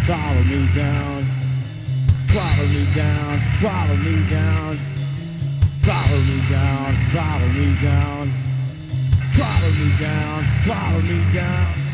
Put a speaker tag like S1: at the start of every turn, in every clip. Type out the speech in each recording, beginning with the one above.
S1: Follow me down, swallow me down, swallow me down, follow me down, follow me down, swallow me down, swallow me down.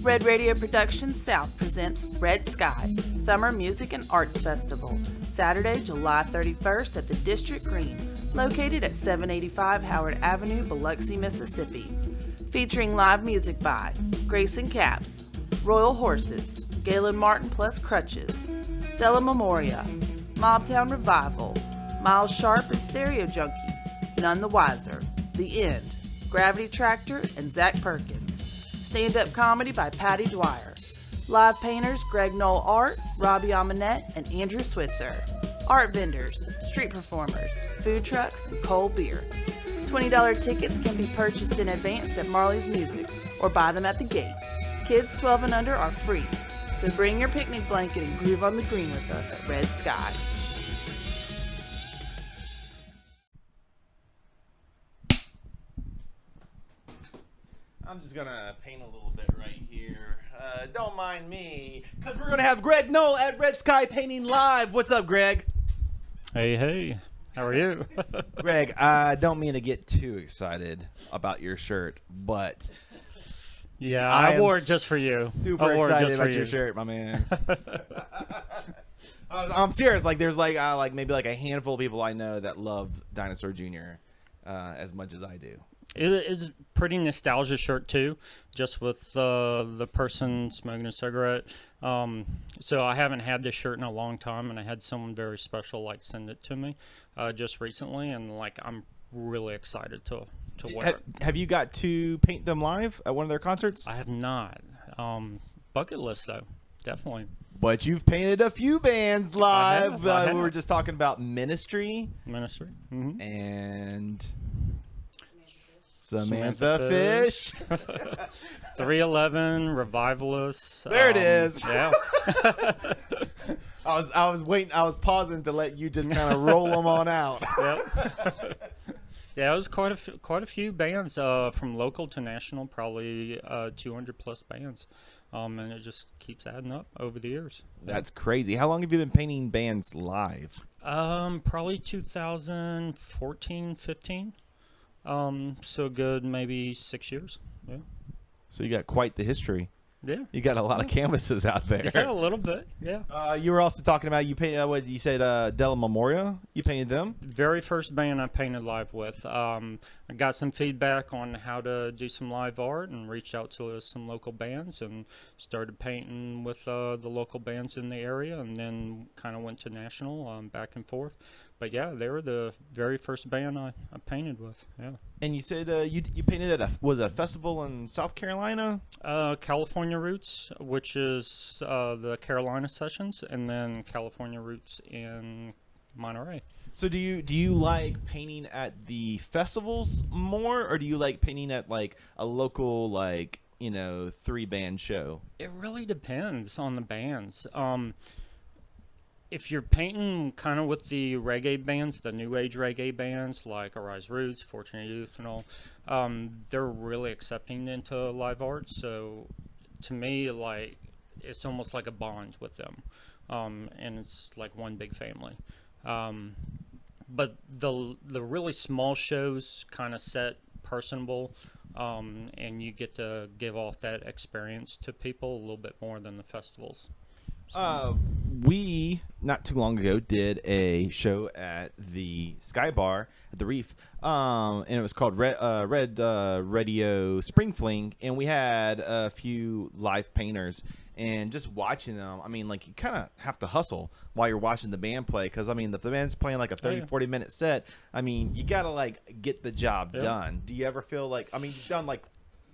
S2: Red Radio Productions South presents Red Sky, Summer Music and Arts Festival, Saturday, July 31st at the District Green, located at 785 Howard Avenue, Biloxi, Mississippi. Featuring live music by Grayson Caps, Royal Horses, Galen Martin plus Crutches, Della Memoria, Mobtown Revival, Miles Sharp and Stereo Junkie, None the Wiser, The End, Gravity Tractor, and Zach Perkins. Stand-up comedy by Patty Dwyer. Live painters Greg Noll Art, Robbie Amonette, and Andrew Switzer. Art vendors, street performers, food trucks, and cold beer. $20 tickets can be purchased in advance at Marley's Music or buy them at the gate. Kids 12 and under are free, so bring your picnic blanket and groove on the green with us at Red Sky.
S3: I'm just gonna paint a little bit right here. Don't mind me, because we're gonna have Greg Noll at Red Sky Painting Live. What's up, Greg?
S4: Hey, how are you?
S3: Greg, I don't mean to get too excited about your shirt, but
S4: yeah, I wore it just for you.
S3: Super excited about your shirt, my man. I'm serious. Like, there's like maybe like a handful of people I know that love Dinosaur Jr. As much as I do.
S4: It is pretty nostalgia shirt too, just with the person smoking a cigarette. So I haven't had this shirt in a long time, and I had someone very special like send it to me just recently, and like I'm really excited to wear it.
S3: Have you got to paint them live at one of their concerts?
S4: I have not. Bucket list though, definitely.
S3: But you've painted a few bands live.
S4: I have.
S3: We were just talking about Ministry.
S4: Mm-hmm.
S3: And Samantha Fish.
S4: 311 Revivalists.
S3: There it is.
S4: Yeah.
S3: I was waiting. I was pausing to let you just kind of roll them on out.
S4: Yep. Yeah, it was quite a few bands from local to national, probably 200 plus bands, and it just keeps adding up over the years.
S3: That's crazy. How long have you been painting bands live?
S4: Probably 2014, 15. So good, maybe 6 years. Yeah.
S3: So you got quite the history.
S4: Yeah.
S3: You got a lot of canvases out there.
S4: Yeah, a little bit. Yeah.
S3: You were also talking about you painted. What you said? Della Memoria. You painted them.
S4: Very first band I painted live with. I got some feedback on how to do some live art and reached out to some local bands and started painting with the local bands in the area, and then kind of went to national, back and forth. But yeah, they were the very first band I painted with. Yeah. And
S3: you said you painted at a festival in South Carolina?
S4: California Roots, which is the Carolina Sessions, and then California Roots in Monterey.
S3: So do you like painting at the festivals more, or do you like painting at like a local 3-band show?
S4: It really depends on the bands. If you're painting kind of with the reggae bands, the new age reggae bands like Arise Roots, Fortunate Youth, and all, they're really accepting into live art. So to me, like, it's almost like a bond with them, and it's like one big family. But the really small shows kind of set personable, and you get to give off that experience to people a little bit more than the festivals.
S3: We not too long ago did a show at the Sky Bar at the Reef, and it was called Red Radio Spring Fling, and we had a few live painters. And just watching them, I mean, like, you kind of have to hustle while you're watching the band play, because I mean, if the band's playing like a 30-40 minute set, I mean, you gotta like get the job done. Do you ever feel like, I mean, you've done like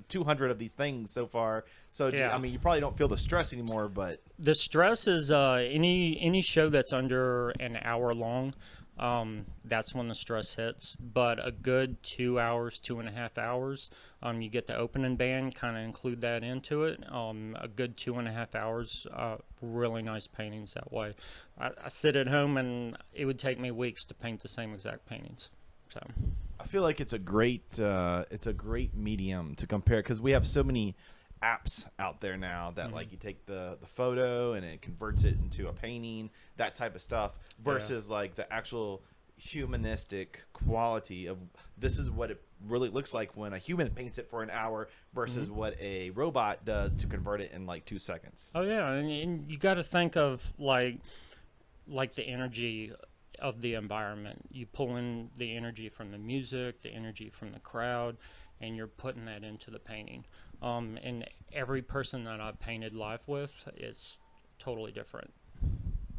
S3: 200 of these things so far, so I mean, you probably don't feel the stress anymore, but
S4: the stress is any show that's under an hour long, that's when the stress hits. But a good 2 hours, 2.5 hours, you get the opening band, kind of include that into it. A good 2.5 hours, really nice paintings that way. I sit at home and it would take me weeks to paint the same exact paintings. So
S3: I feel like it's a great medium to compare, because we have so many apps out there now that like you take the photo and it converts it into a painting, that type of stuff, versus like the actual humanistic quality of this is what it really looks like when a human paints it for an hour versus what a robot does to convert it in like 2 seconds.
S4: Oh yeah, and you got to think of like the energy of the environment. You pull in the energy from the music, the energy from the crowd, and you're putting that into the painting. And every person that I've painted live with is totally different.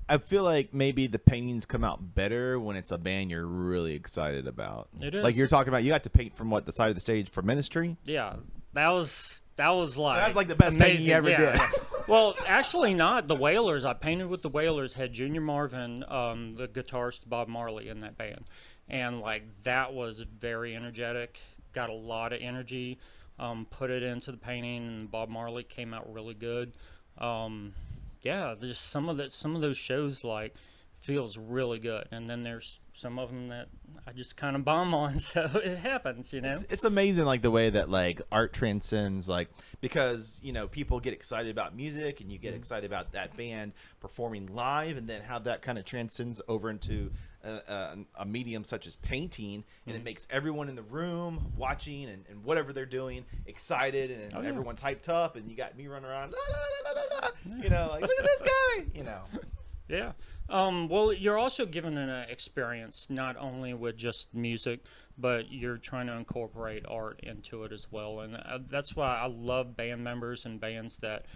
S3: I feel like maybe the paintings come out better when it's a band you're really excited about.
S4: It is.
S3: Like you're talking about, you got to paint from the side of the stage for Ministry.
S4: Yeah, that was like
S3: That's like the best painting you ever did.
S4: Well, actually not. The Wailers, I painted with the Wailers, had Junior Marvin, the guitarist Bob Marley in that band. And like that was very energetic, got a lot of energy, put it into the painting, and Bob Marley came out really good. Yeah, there's some of those shows like feels really good, and then there's some of them that I just kind of bomb on, so it happens, you know.
S3: It's amazing, like the way that like art transcends, like because people get excited about music, and you get excited about that band performing live, and then how that kind of transcends over into a medium such as painting, and it makes everyone in the room watching and whatever they're doing excited, and everyone's hyped up, and you got me running around, la, la, la, la, la, like look at this guy,
S4: Yeah. Well, you're also given an experience not only with just music, but you're trying to incorporate art into it as well. And that's why I love band members and bands that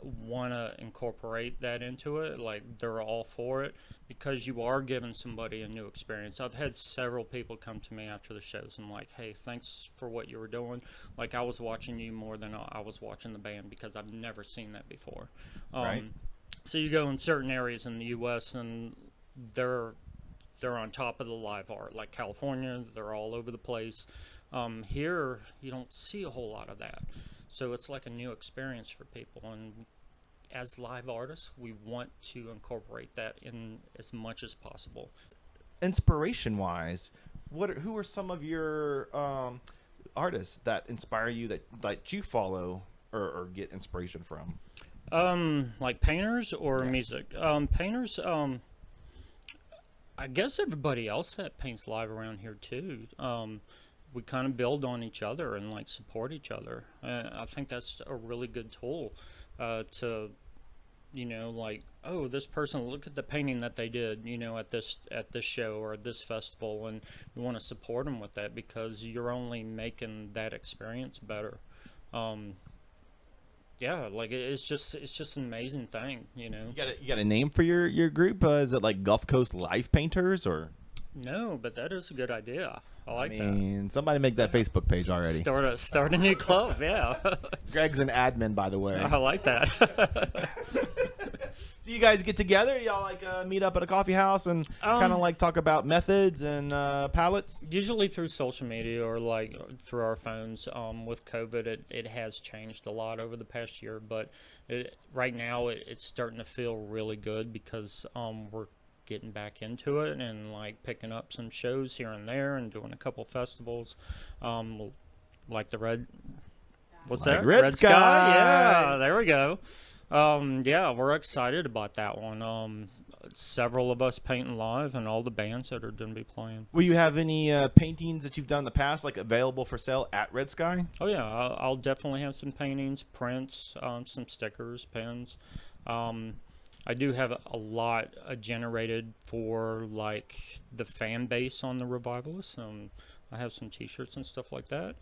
S4: want to incorporate that into it. Like they're all for it, because you are giving somebody a new experience. I've had several people come to me after the shows and like, hey, thanks for what you were doing. Like I was watching you more than I was watching the band, because I've never seen that before.
S3: Right.
S4: So you go in certain areas in the U.S. and they're on top of the live art. Like California, they're all over the place. Here, you don't see a whole lot of that. So it's like a new experience for people. And as live artists, we want to incorporate that in as much as possible.
S3: Inspiration-wise, who are some of your artists that inspire you, that you follow or get inspiration from?
S4: Like painters or
S3: Yes.
S4: music? Painters, I guess everybody else that paints live around here too. We kind of build on each other and like support each other. I think that's a really good tool to, like, oh, this person, look at the painting that they did, at this show or this festival, and you want to support them with that, because you're only making that experience better. Yeah, like it's just an amazing thing,
S3: You got a name for your group? Is it like Gulf Coast Live Painters or?
S4: No, but that is a good idea. I like
S3: I mean, somebody make that Facebook page already.
S4: Start a new club, yeah.
S3: Greg's an admin, by the way.
S4: I like that.
S3: Do you guys get together? Do y'all like meet up at a coffee house and kind of like talk about methods and palettes?
S4: Usually through social media or like through our phones. With COVID, it has changed a lot over the past year, but right now it's starting to feel really good, because we're getting back into it and like picking up some shows here and there and doing a couple festivals, like the Red Sky. Yeah, there we go. Yeah, we're excited about that one. Several of us painting live, and all the bands that are going to be playing.
S3: Will you have any paintings that you've done in the past, like available for sale at Red Sky?
S4: Oh yeah, I'll definitely have some paintings, prints, some stickers, pens. I do have a lot generated for like the fan base on the Revivalists. I have some T-shirts and stuff like that.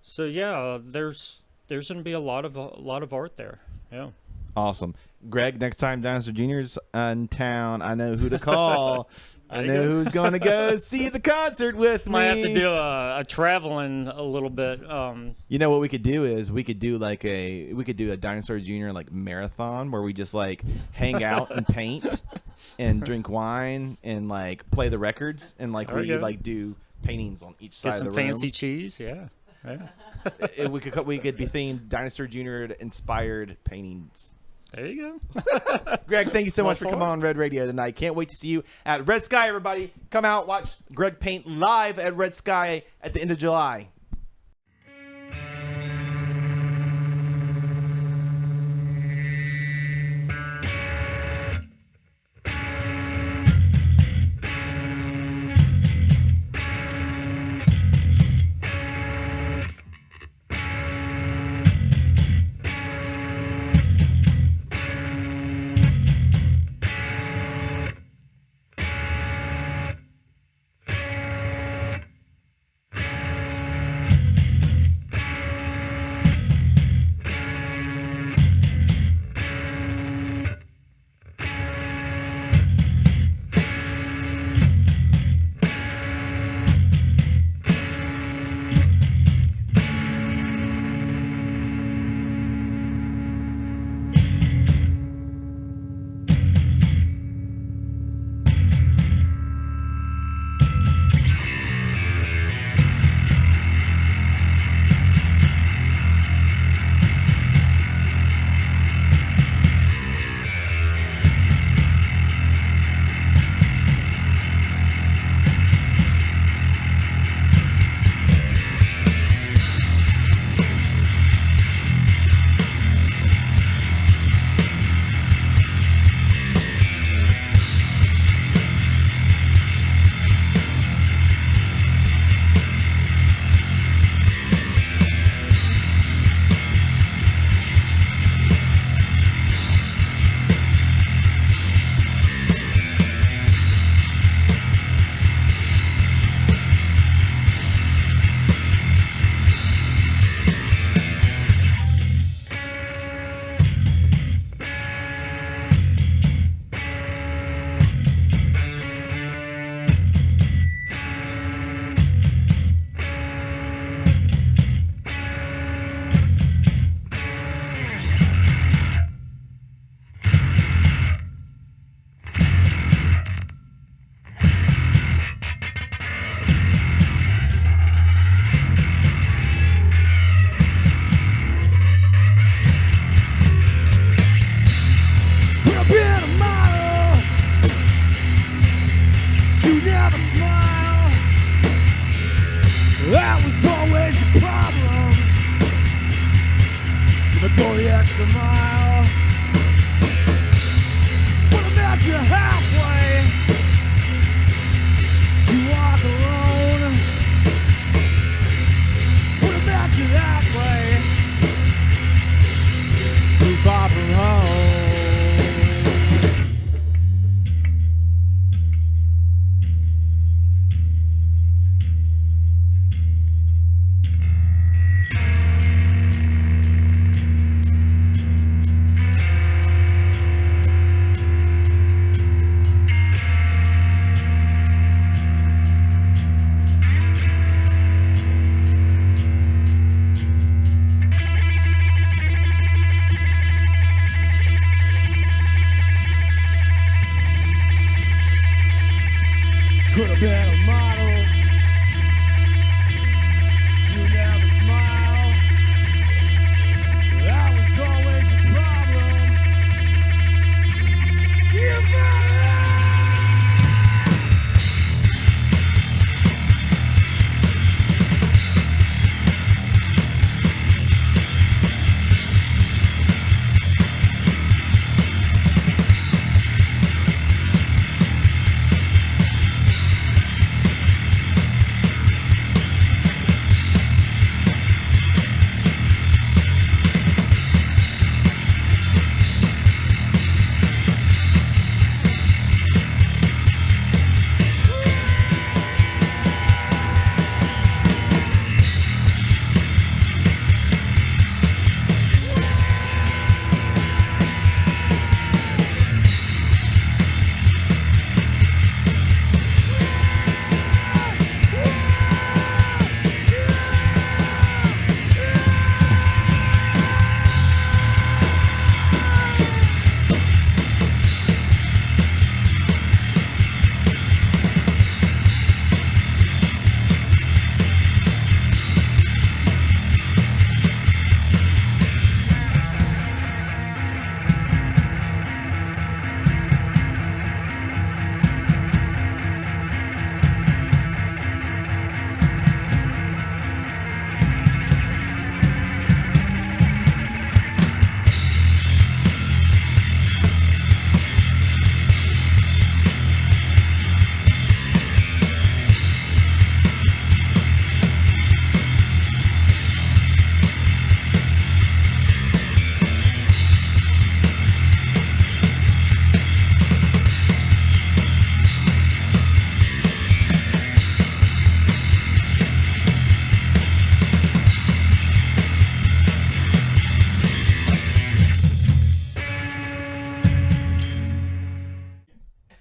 S4: So yeah, there's going to be a lot of art there. Yeah.
S3: Awesome. Greg, next time Dinosaur Jr.'s in town, I know who to call. I know who's going to go see the concert with me.
S4: Might have to do a traveling a little bit.
S3: You know what we could do is we could do a Dinosaur Jr. like marathon where we just like hang out and paint and drink wine and like play the records and like we like do paintings on each side
S4: Get some
S3: of the room.
S4: fancy cheese, yeah.
S3: We could be themed Dinosaur Jr. inspired paintings.
S4: There you go.
S3: Greg, thank you so much for
S4: for
S3: coming
S4: it.
S3: on Red Radio tonight. Can't wait to see you at Red Sky, everybody. Come out, watch Greg paint live at Red Sky at the end of July.
S1: been a model. You never smile. That was always a problem. You better.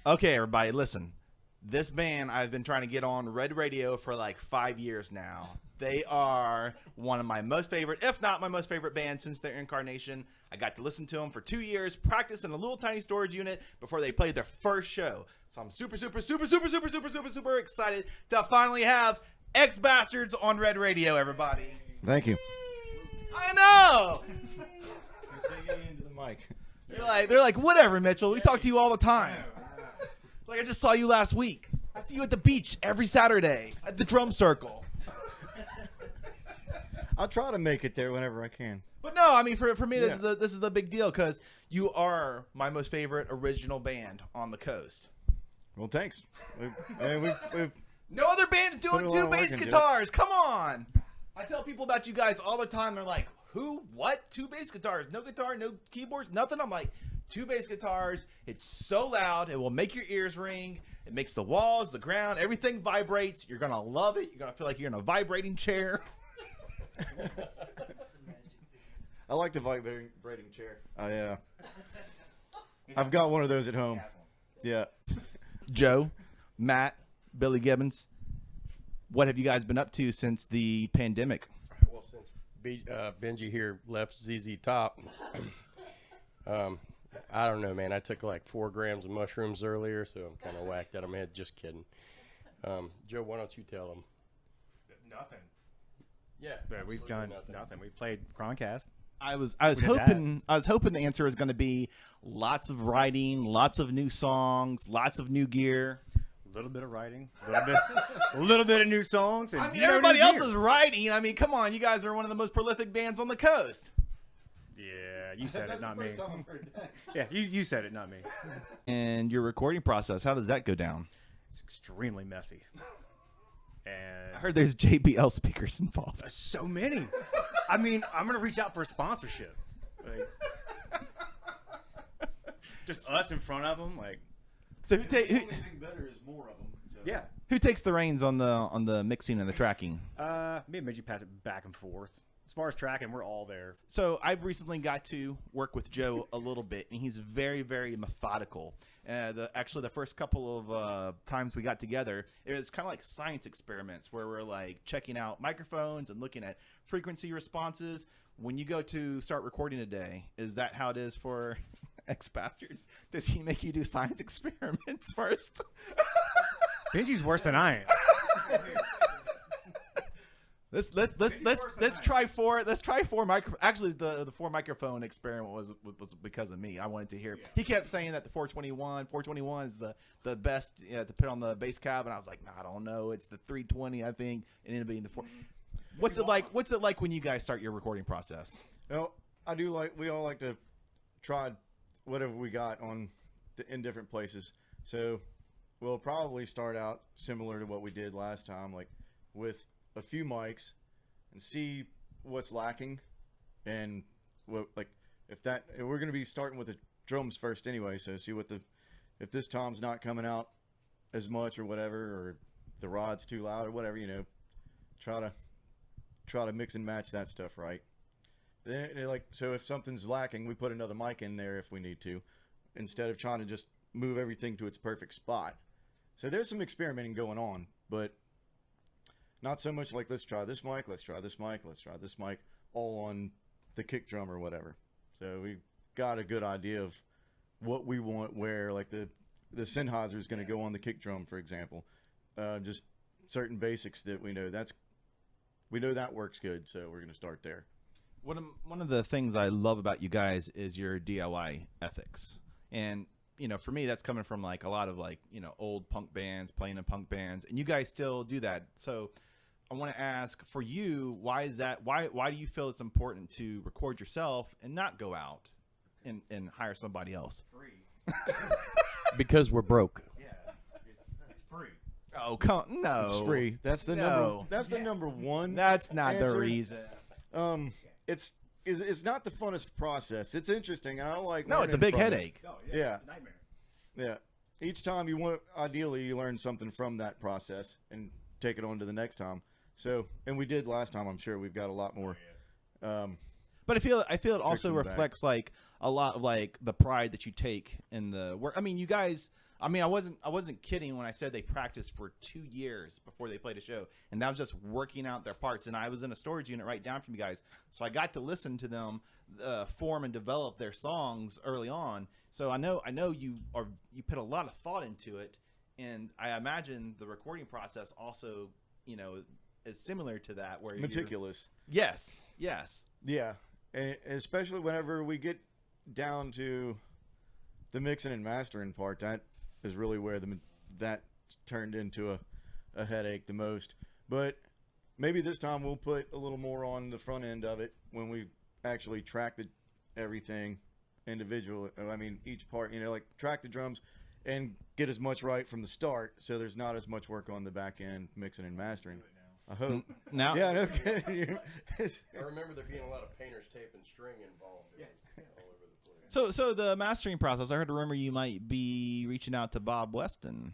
S3: Okay, everybody, listen. This band I've been trying to get on Red Radio for like 5 years now. They are one of my most favorite, if not my most favorite band since their incarnation. I got to listen to them for 2 years, practice in a little tiny storage unit before they played their first show. So I'm super excited to finally have X Bastards on Red Radio, everybody.
S5: Thank you.
S3: I know!
S5: You're singing into the mic.
S3: They're like, whatever, Mitchell. We talk to you all the time. Like, I just saw you last week. I see you at the beach every Saturday at the drum circle.
S5: I'll try to make it there whenever I can.
S3: But no, I mean, for me, this is the big deal because you are my most favorite original band on the coast.
S5: Well, thanks. We've
S3: No other band's doing
S5: Put a lot
S3: two
S5: of work
S3: bass
S5: into it.
S3: guitars. Come on. I tell people about you guys all the time. They're like, who? What? Two bass guitars? No guitar, no keyboards, nothing? I'm like, two bass guitars. It's so loud. It will make your ears ring. It makes the walls, the ground, everything vibrates. You're going to love it. You're going to feel like you're in a vibrating chair.
S5: I like the vibrating chair. I've got one of those at home. Yeah.
S3: Joe, Matt, Billy Gibbons, what have you guys been up to since the pandemic?
S6: Well, since Benji here left ZZ Top, I don't know, man. I took like 4 grams of mushrooms earlier, so I'm kind of whacked out of my head. Just kidding. Joe, why don't you tell them?
S7: Nothing.
S6: Yeah.
S7: But we've done nothing. We played Croncast.
S3: I was
S7: did
S3: hoping the answer was going to be lots of writing, lots of new songs, lots of new gear.
S7: A little bit of writing, a little bit of new songs. And
S3: I mean, everybody else is writing. I mean, come on, you guys are one of the most prolific bands on the coast.
S7: Yeah, you said it, not me. Yeah, you said it, not me.
S3: And your recording process, how does that go down?
S7: It's extremely messy. And
S3: I heard there's JBL speakers involved.
S7: so many. I mean, I'm gonna reach out for a sponsorship. Like, just us in front of them, like.
S3: So
S5: The only thing better is more of them. So.
S7: Yeah.
S3: who takes the reins on the mixing and the tracking?
S7: Me and Midgie pass it back and forth. As far as tracking, we're all there.
S3: So I've recently got to work with Joe a little bit, and he's very, very methodical. Actually, the first couple of times we got together, it was kind of like science experiments where we're like checking out microphones and looking at frequency responses. When you go to start recording a day, is that how it is for X Bastards? Does he make you do science experiments first?
S7: Benji's worse than I am.
S3: Let's try four. Let's try four micro. Actually, the four microphone experiment was because of me. I wanted to hear. Yeah. He kept saying that the 421 is the best to put on the bass cab, and I was like, nah, I don't know. It's the 320, I think. It ended up being the 4. What's it like? What's it like when you guys start your recording process?
S5: Well, we all like to try whatever we got in different places. So we'll probably start out similar to what we did last time, like with a few mics, and see what's lacking, and what, like, if we're going to be starting with the drums first anyway, so see if this tom's not coming out as much or whatever, or the rod's too loud or whatever, try to mix and match that stuff right. Then, so if something's lacking, we put another mic in there if we need to, instead of trying to just move everything to its perfect spot. So there's some experimenting going on, but not so much like let's try this mic, all on the kick drum or whatever. So we got a good idea of what we want, where like the Sennheiser is going to go on the kick drum, for example. Just certain basics that we know that works good, so we're going to start there.
S3: One of the things I love about you guys is your DIY ethics, and for me, that's coming from like a lot of like old punk bands, playing in punk bands, and you guys still do that. So I want to ask, for you, why is that? Why do you feel it's important to record yourself and not go out and hire somebody else?
S7: Free.
S6: Because we're broke.
S7: Yeah, it's free.
S3: Oh, no.
S5: It's free. That's the number. That's the number one.
S3: That's not
S5: answer.
S3: the reason.
S5: It's not the funnest process. It's interesting, and I like.
S3: No, it's a big
S5: from it.
S3: headache.
S7: Oh,
S5: Yeah.
S7: Nightmare.
S5: Yeah. Each time ideally you learn something from that process and take it on to the next time. So, and we did last time. I'm sure we've got a lot more.
S3: But I feel it also
S5: and
S3: reflects like a lot of like the pride that you take in the work. I mean, you guys. I mean, I wasn't kidding when I said they practiced for 2 years before they played a show, and that was just working out their parts. And I was in a storage unit right down from you guys, so I got to listen to them form and develop their songs early on. So I know you put a lot of thought into it, and I imagine the recording process also is similar to that, where
S5: Meticulous.
S3: Yes.
S5: Yeah, and especially whenever we get down to the mixing and mastering part, that is really where that turned into a headache the most. But maybe this time we'll put a little more on the front end of it when we actually track everything individually. I mean, each part, like track the drums and get as much right from the start, so there's not as much work on the back end mixing and mastering. I hope.
S3: Now,
S5: Yeah, no kidding.
S6: I remember there being a lot of painter's tape and string involved. It was all over the place.
S3: So the mastering process, I heard a rumor you might be reaching out to Bob Weston.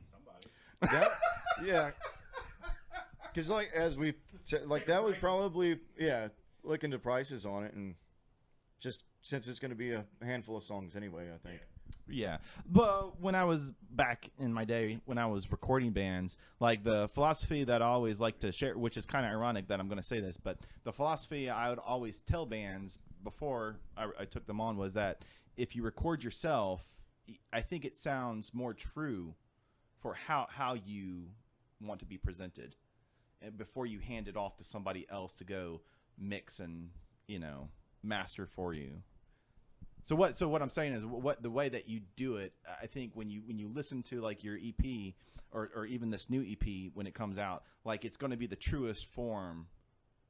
S5: Yeah. Because as we said, that would probably, look into prices on it, and just since it's going to be a handful of songs anyway, I think.
S3: Yeah, but when I was back in my day, when I was recording bands, like the philosophy that I always like to share, which is kind of ironic that I'm going to say this, but the philosophy I would always tell bands before I took them on was that if you record yourself, I think it sounds more true for how you want to be presented, and before you hand it off to somebody else to go mix and master for you. So what I'm saying is the way that you do it, I think when you listen to like your EP or even this new EP when it comes out, like it's going to be the truest form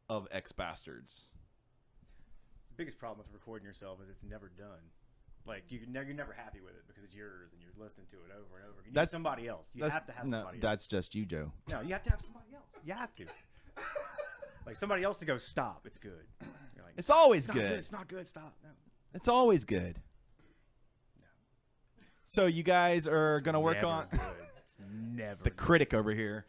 S3: of X Bastards.
S7: The biggest problem with recording yourself is it's never done. Like you're never happy with it because it's yours and you're listening to it over and over. You need somebody else. You have to have somebody else.
S3: That's just you, Joe.
S7: No, you have to have somebody else. You have to. Like somebody else to go, stop. It's good. You're like,
S3: It's always
S7: it's not
S3: good.
S7: It's not good. Stop. No.
S3: It's always good. So you guys are going to work
S7: Never
S3: on
S7: good. It's never
S3: the
S7: good.
S3: critic over here.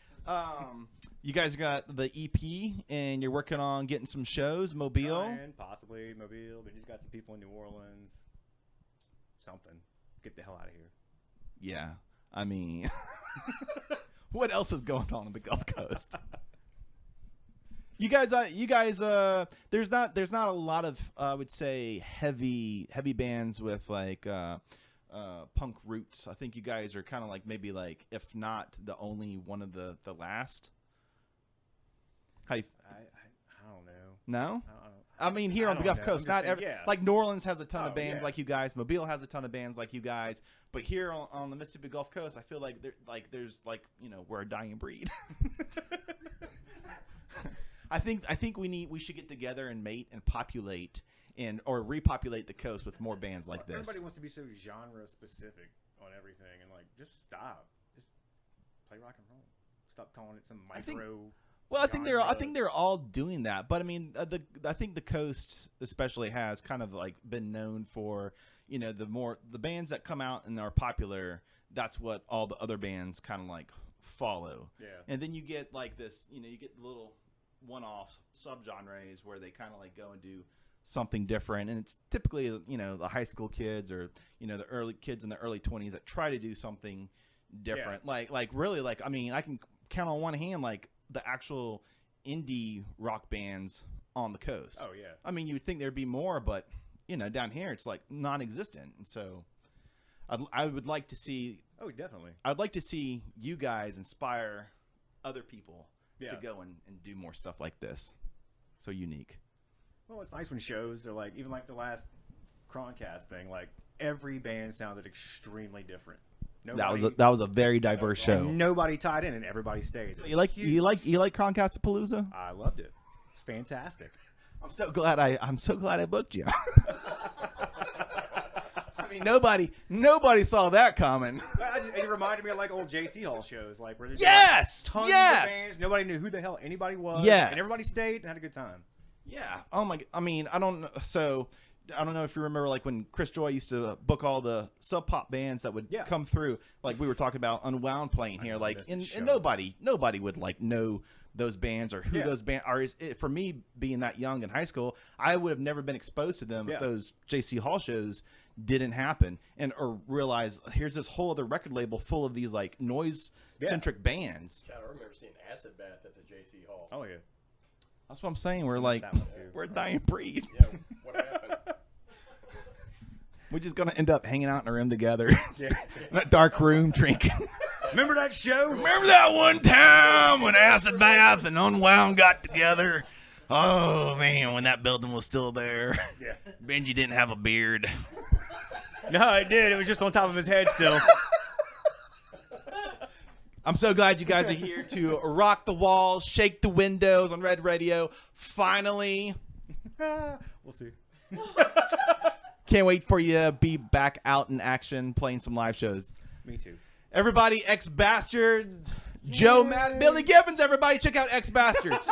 S3: You guys got the EP and you're working on getting some shows, Mobile.
S7: Trying, possibly Mobile, but he's got some people in New Orleans. Something. Get the hell out of here.
S3: Yeah. I mean, what else is going on the Gulf Coast? You guys, there's not a lot of, I would say, heavy bands with like punk roots. I think you guys are kind of like maybe like, if not the only one of the last. How you,
S7: I don't know.
S3: no?
S7: I
S3: I mean, here on the Gulf Coast, not every,
S7: yeah.
S3: like New Orleans has a ton of
S7: Oh,
S3: bands
S7: yeah.
S3: like you guys. Mobile has a ton of bands like you guys. But here on the Mississippi Gulf Coast, I feel like there's we're a dying breed. I think we should get together and mate and populate or repopulate the coast with more bands like this.
S7: Everybody wants to be so genre specific on everything, and like, just stop. Just play rock and roll. Stop calling it some micro.
S3: Well, I think they're all doing that, but I mean, I think the coast especially has kind of like been known for, the bands that come out and are popular. That's what all the other bands kind of like follow.
S7: Yeah.
S3: And then you get like this, you get little one-off subgenres where they kind of like go and do something different, and it's typically the high school kids or the early kids in the early 20s that try to do something different.
S7: Yeah.
S3: Like really, like, I mean, I can count on one hand like the actual indie rock bands on the coast.
S7: Oh yeah.
S3: I mean, you'd think there'd be more, but down here it's like non-existent. And so I would like to see.
S7: Oh, definitely.
S3: I'd like to see you guys inspire other people
S7: Yeah.
S3: to go and do more stuff like this. So unique.
S7: Well, it's nice when shows are like, even like the last Croncast thing, like every band sounded extremely different. Nobody,
S3: That was a very diverse show.
S7: Nobody tied in, and everybody stayed.
S3: You like Croncast-a-Palooza?
S7: I loved it. It's fantastic.
S3: I'm so glad I booked you. I mean, nobody saw that coming.
S7: It reminded me of like old JC Hall shows, like where there's tons of bands. Nobody knew who the hell anybody was.
S3: Yes.
S7: And everybody stayed and had a good time.
S3: Yeah. Oh my. I mean, I don't know. So I don't know if you remember, like when Chris Joy used to book all the sub pop bands that would come through. Like we were talking about Unwound playing here. Like and nobody would like know those bands or who those bands are. For me, being that young in high school, I would have never been exposed to them if those JC Hall shows didn't happen, or realize here's this whole other record label full of these like noise centric bands.
S6: God, I remember seeing Acid Bath at the JC Hall.
S7: Oh yeah.
S3: That's what I'm saying. We're like, we're a dying breed.
S6: Yeah, what happened?
S3: We're just gonna end up hanging out in a room together, in a dark room, drinking.
S7: Remember that show?
S3: Remember that one time when Acid Bath and Unwound got together? Oh man, when that building was still there.
S7: Yeah.
S3: Benji didn't have a beard.
S7: No, it did. It was just on top of his head still.
S3: I'm so glad you guys are here to rock the walls, shake the windows on Red Radio. Finally.
S7: We'll see.
S3: Can't wait for you to be back out in action playing some live shows.
S7: Me too.
S3: Everybody, X-Bastards, Joe, Matt, Billy Gibbons, everybody check out X-Bastards.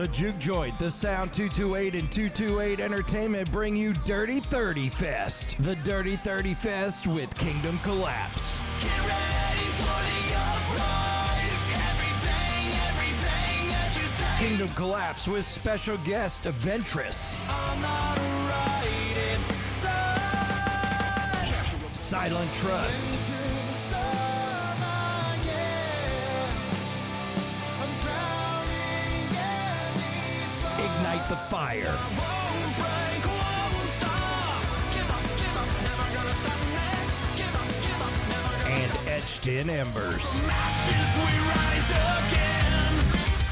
S8: The Juke Joint, The Sound 228, and 228 Entertainment bring you Dirty 30 Fest. The Dirty 30 Fest with Kingdom Collapse.
S9: Get ready for the uprise. Everything that you say.
S8: Kingdom Collapse with special guest Ventress.
S9: I'm not riding side.
S8: Silent Trust.
S9: Into the storm again. I'm drowning in these floods.
S8: Ignite the Fire.
S9: Won't break, won't stop. Give up, never gonna stop me. Give up, never gonna
S8: And Etched in Embers.
S9: ashes we rise again.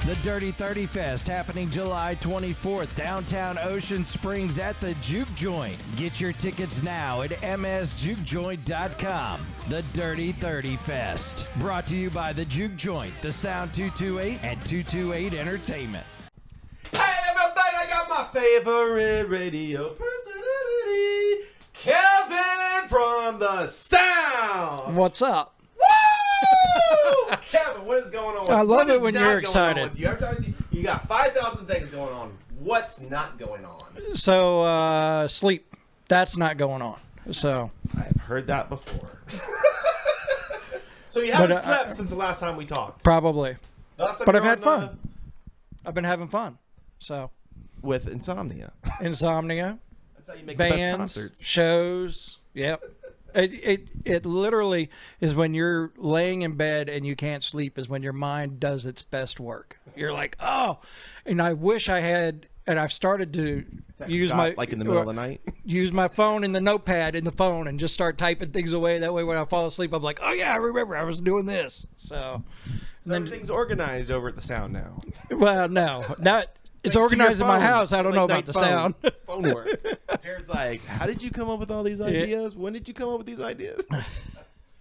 S8: The Dirty 30 Fest happening July 24th, downtown Ocean Springs at the Juke Joint. Get your tickets now at msjukejoint.com. The Dirty 30 Fest. Brought to you by the Juke Joint, The Sound 228, and 228 Entertainment.
S3: Hey everybody, I got my favorite radio personality, Kevin from The Sound.
S10: What's up?
S3: Woo! Kevin, what is going on?
S10: I love
S3: What
S10: it
S3: is
S10: when
S3: not
S10: you're
S3: going
S10: excited.
S3: on with you? Every time I see you got 5,000 things going on. What's not going on?
S10: So, sleep. That's not going on. So,
S3: I've heard that before. So you haven't
S10: But,
S3: slept since the last time we talked.
S10: probably.
S3: The last time
S10: But
S3: you
S10: I've
S3: were
S10: had
S3: on,
S10: fun. I've been having fun. So,
S3: with insomnia.
S10: insomnia,
S3: That's how you make the best
S10: bands,
S3: concerts.
S10: shows. Yep. It literally is when you're laying in bed and you can't sleep is when your mind does its best work. You're like, oh, and I wish I had, and I've started to use
S3: Scott,
S10: my
S3: like in the middle of the night.
S10: use my phone in the notepad in the phone and just start typing things away. That way, when I fall asleep, I'm like, oh yeah, I remember I was doing this. So
S3: Everything's organized over at the Sound now.
S10: well, no, not. It's
S3: Thanks to your
S10: organized in my
S3: phone.
S10: house. I don't know
S3: Late
S10: about the
S3: night
S10: sound.
S3: phone work. Jared's like, how did you come up with all these ideas? When did you come up with these ideas?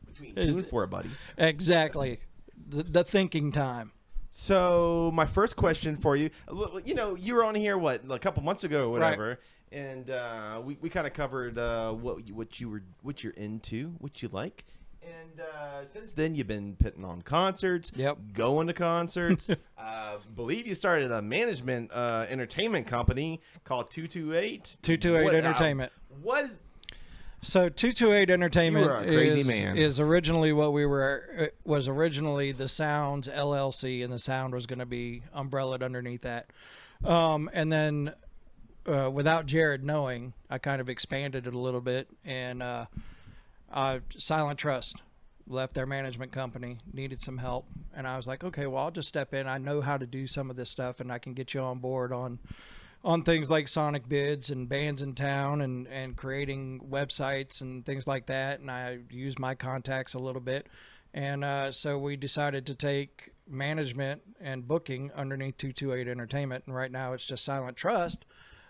S3: Between 2 and 4, buddy.
S10: Exactly. The thinking time.
S3: So my first question for you, you were on here a couple months ago or whatever, and we kind of covered what you're into, what you like. And since then, you've been putting on concerts, going to concerts. Believe you started a management entertainment company called 228.
S10: 228 Entertainment.
S3: What is...
S10: So 228 Entertainment
S3: You are a crazy man.
S10: is originally what we were, was originally the Sounds LLC, and the Sound was going to be umbrellaed underneath that. And then without Jared knowing, I kind of expanded it a little bit, and Silent Trust left their management company, needed some help, and I was like, okay, well, I'll just step in. I know how to do some of this stuff, and I can get you on board on things like Sonic bids and bands in town and creating websites and things like that. And I used my contacts a little bit, and so we decided to take management and booking underneath 228 Entertainment, and right now it's just Silent Trust.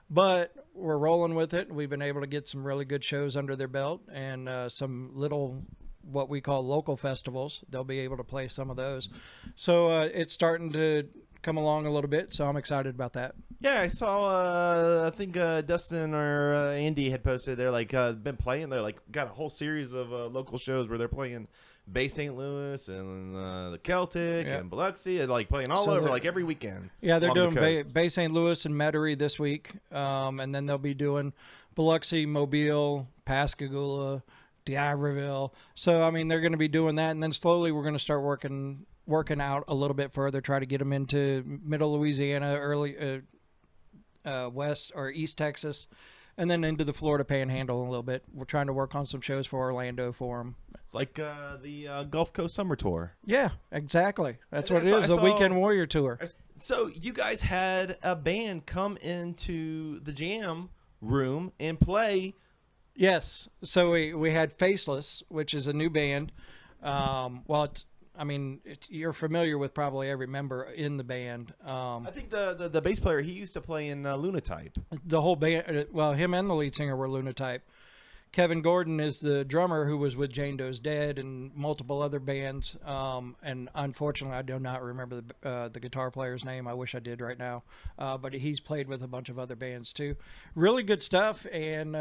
S10: But we're rolling with it. We've been able to get some really good shows under their belt, and some little, what we call local festivals. They'll be able to play some of those. So it's starting to come along a little bit, so I'm excited about that.
S3: Yeah, I saw, I think Dustin or Andy had posted, they're like, been playing, they're like, got a whole series of local shows where they're playing Bay St. Louis and the Celtic and Biloxi, and like playing all over, like every weekend.
S10: Yeah, they're doing Bay St. Louis and Metairie this week, and then they'll be doing Biloxi, Mobile, Pascagoula, D'Iberville. So, I mean, they're going to be doing that, and then slowly we're going to start working out a little bit further, try to get them into middle Louisiana, early west or east Texas, and then into the Florida Panhandle a little bit. We're trying to work on some shows for Orlando for them.
S3: It's like the Gulf Coast Summer Tour.
S10: Yeah, exactly. That's what it is, the Weekend Warrior Tour.
S3: So you guys had a band come into the jam room and play.
S10: Yes. So we had Faceless, which is a new band. You're familiar with probably every member in the band.
S3: I think the bass player, he used to play in Lunatype.
S10: The whole band, well, him and the lead singer were Lunatype. Kevin Gordon is the drummer who was with Jane Doe's Dead and multiple other bands. And unfortunately, I do not remember the guitar player's name. I wish I did right now. But he's played with a bunch of other bands too. Really good stuff. And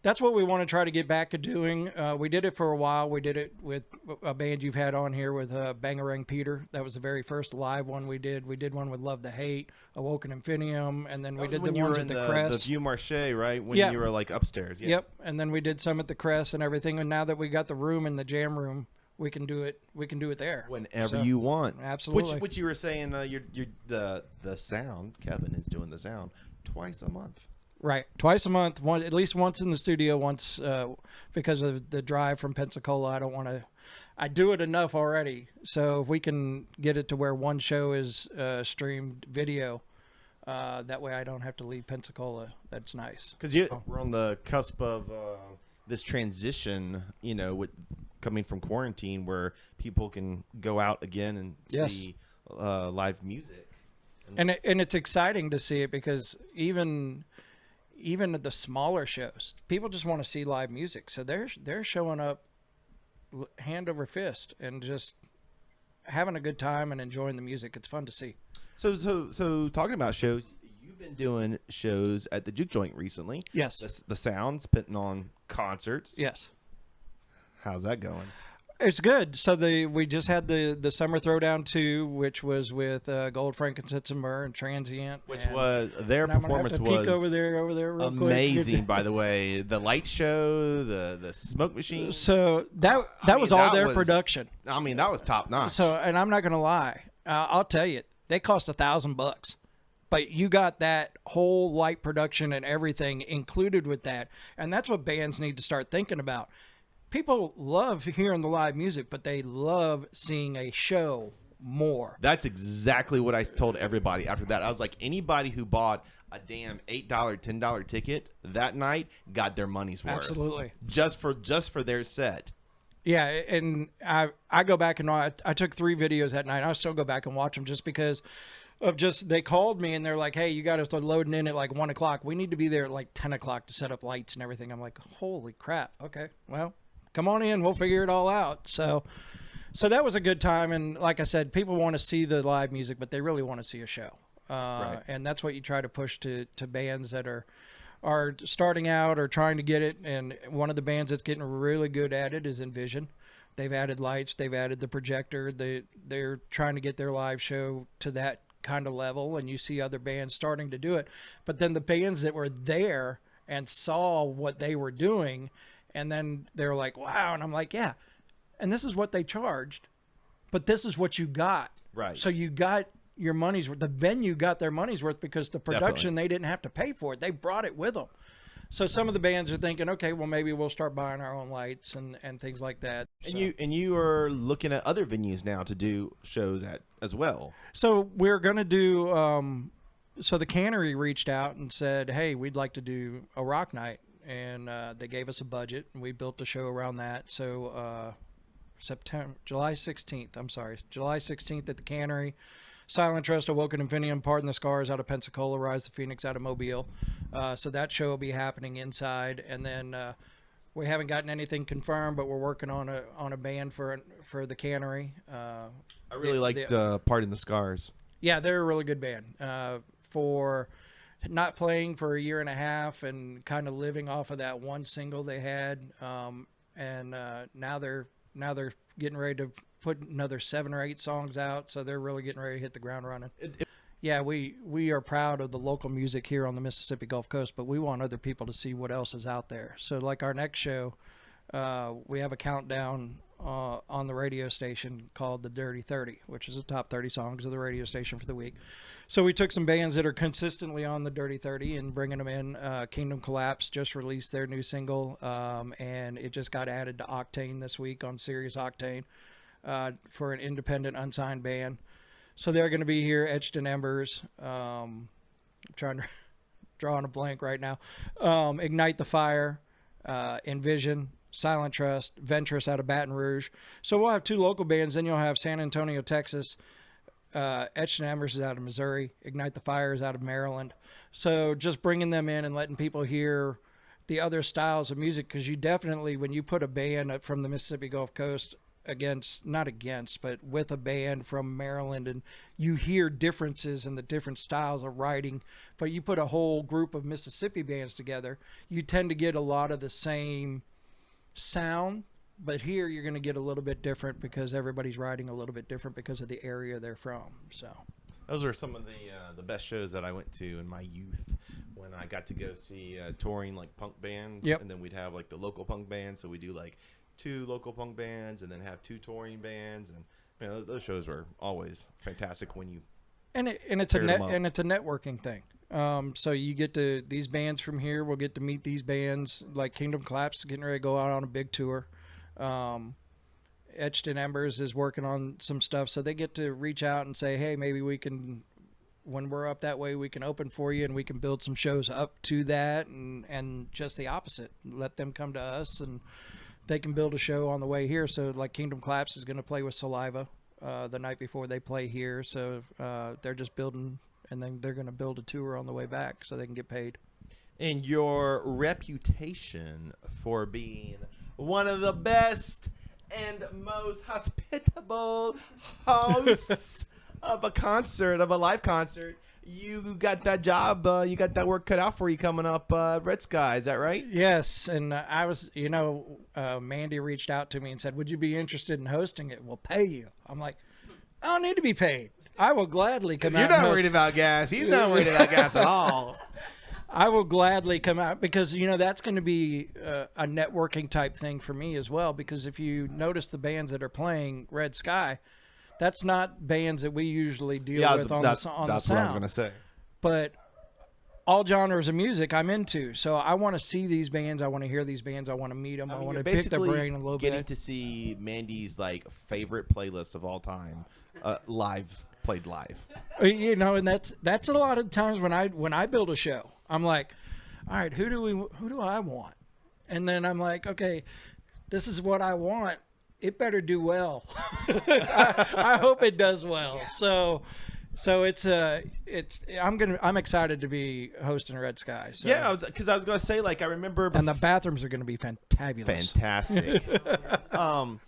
S10: that's what we want to try to get back to doing. We did it for a while. We did it with a band you've had on here with Bangarang Peter. That was the very first live one we did. We did one with Love the Hate, Awoken Infinium, and then we did the ones at the Crest.
S3: The View Marche, right? When
S10: Yeah.
S3: you were like upstairs. Yeah.
S10: Yep, and then we did some at the Crest and everything. And now that we got the room in the jam room, we can do it. We can do it there
S3: Whenever you want.
S10: Absolutely.
S3: Which you were saying, the sound. Kevin is doing the sound twice a month.
S10: Right, twice a month, at least once in the studio, once because of the drive from Pensacola. I don't want to. I do it enough already, so if we can get it to where one show is streamed video, that way I don't have to leave Pensacola. That's nice.
S3: Because we're on the cusp of this transition, with coming from quarantine, where people can go out again and see live music.
S10: And it's exciting to see it because even at the smaller shows, people just want to see live music. So they're showing up hand over fist and just having a good time and enjoying the music. It's fun to see.
S3: So talking about shows, you've been doing shows at the Juke Joint recently.
S10: Yes.
S3: The Sounds putting on concerts.
S10: Yes.
S3: How's that going?
S10: It's good. So we just had the Summer Throwdown 2, which was with Gold, Frankincense, and Myrrh and Transient.
S3: Which was their performance was
S10: peek over there real
S3: amazing.
S10: quick.
S3: By the way, the light show, the smoke machine.
S10: So that was all their production.
S3: I mean, that was top notch.
S10: So, and I'm not gonna lie, I'll tell you, they cost $1,000, but you got that whole light production and everything included with that, and that's what bands need to start thinking about. People love hearing the live music, but they love seeing a show more.
S3: That's exactly what I told everybody after that. I was like, anybody who bought a damn $8, $10 ticket that night got their money's worth.
S10: Absolutely.
S3: Just for their set.
S10: Yeah, and I go back and I took 3 videos that night. I still go back and watch them just because of they called me and they're like, hey, you got to start loading in at like 1 o'clock. We need to be there at like 10 o'clock to set up lights and everything. I'm like, holy crap. Okay, well, come on in. We'll figure it all out. So that was a good time. And like I said, people want to see the live music, but they really want to see a show.
S3: Right.
S10: And that's what you try to push to bands that are starting out or trying to get it. And one of the bands that's getting really good at it is Envision. They've added lights. They've added the projector. They're trying to get their live show to that kind of level. And you see other bands starting to do it. But then the bands that were there and saw what they were doing, and then they're like, wow. And I'm like, yeah. And this is what they charged, but this is what you got.
S3: Right.
S10: So you got your money's worth. The venue got their money's worth because the production, they didn't have to pay for it. They brought it with them. So some of the bands are thinking, okay, well, maybe we'll start buying our own lights and things like that.
S3: And you are looking at other venues now to do shows at as well.
S10: So we're going to do, so the Cannery reached out and said, hey, we'd like to do a rock night. And they gave us a budget, and we built a show around that. So July 16th at the Cannery. Silent Trust, Awoken Infinium, Pardon the Scars out of Pensacola, Rise the Phoenix out of Mobile. So that show will be happening inside. And then we haven't gotten anything confirmed, but we're working on a band for the Cannery.
S3: I really liked Pardon the Scars.
S10: Yeah, they're a really good band. For not playing for a year and a half and kind of living off of that one single they had, and now they're getting ready to put another 7 or 8 songs out, so they're really getting ready to hit the ground running. Yeah, we are proud of the local music here on the Mississippi Gulf Coast, but we want other people to see what else is out there. So like our next show, we have a countdown on the radio station called the Dirty 30, which is the top 30 songs of the radio station for the week. So we took some bands that are consistently on the Dirty 30 and bringing them in. Kingdom Collapse just released their new single, and it just got added to Octane this week on Sirius Octane for an independent unsigned band. So they're going to be here, Etched in Embers. I'm trying to draw on a blank right now. Ignite the Fire, Envision, Silent Trust, Ventress out of Baton Rouge. So we'll have 2 local bands. Then you'll have San Antonio, Texas. Etched in Embers is out of Missouri. Ignite the Fire is out of Maryland. So just bringing them in and letting people hear the other styles of music, because you definitely, when you put a band from the Mississippi Gulf Coast but with a band from Maryland, and you hear differences in the different styles of writing. But you put a whole group of Mississippi bands together, you tend to get a lot of the same sound. But here you're going to get a little bit different because everybody's writing a little bit different because of the area they're from. So
S3: those are some of the best shows that I went to in my youth when I got to go see touring like punk bands.
S10: Yep.
S3: And then we'd have like the local punk bands. So we do like 2 local punk bands and then have 2 touring bands. And you know, those shows were always fantastic when you
S10: and it's a networking thing. So you get to these bands from here. We'll get to meet these bands like Kingdom Collapse getting ready to go out on a big tour. Etched in Embers is working on some stuff, so they get to reach out and say, hey, maybe we can, when we're up that way, we can open for you and we can build some shows up to that, and just the opposite, let them come to us and they can build a show on the way here. So like Kingdom Collapse is going to play with Saliva the night before they play here, so they're just building, and then they're going to build a tour on the way back so they can get paid.
S3: And your reputation for being one of the best and most hospitable hosts of a live concert. You got that job, you got that work cut out for you coming up, Red Sky, is that right?
S10: Yes, and I was, Mandy reached out to me and said, would you be interested in hosting it? We'll pay you. I'm like, I don't need to be paid. I will gladly come out.
S3: You're not worried about gas. He's not worried about gas at all.
S10: I will gladly come out because, that's going to be a networking type thing for me as well. Because if you notice the bands that are playing Red Sky, that's not bands that we usually deal with on the sound.
S3: That's what I was going to say.
S10: But all genres of music I'm into. So I want to see these bands. I want to hear these bands. I want to meet them. I want to pick their brain a little bit.
S3: Getting to see Mandy's favorite playlist of all time played live.
S10: And that's a lot of times when I build a show. I'm like, all right, who do I want? And then I'm like, okay, this is what I want. It better do well. I hope it does well. Yeah. So I'm excited to be hosting Red Sky. So.
S3: Yeah, because I was going to say, I remember,
S10: and the bathrooms are going to be fantabulous.
S3: Fantastic.